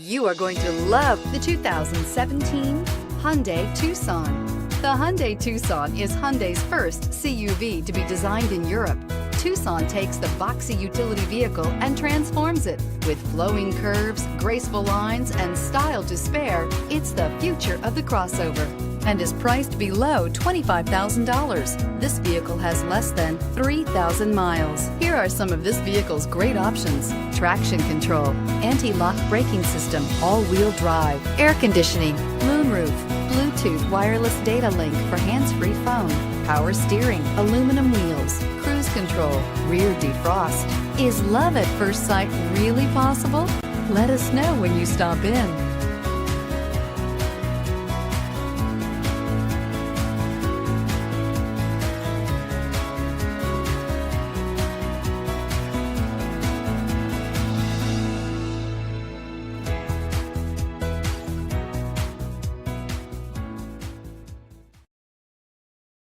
You are going to love the 2017 Hyundai Tucson. The Hyundai Tucson is Hyundai's first CUV to be designed in Europe. Tucson takes the boxy utility vehicle and transforms it. With flowing curves, graceful lines, and style to spare, it's the future of the crossover and is priced below $25,000. This vehicle has less than 3,000 miles. Here are some of this vehicle's great options: traction control, anti-lock braking system, all-wheel drive, air conditioning, moonroof, Bluetooth wireless data link for hands-free phone, power steering, aluminum wheels, cruise control, rear defrost. Is love at first sight really possible? Let us know when you stop in.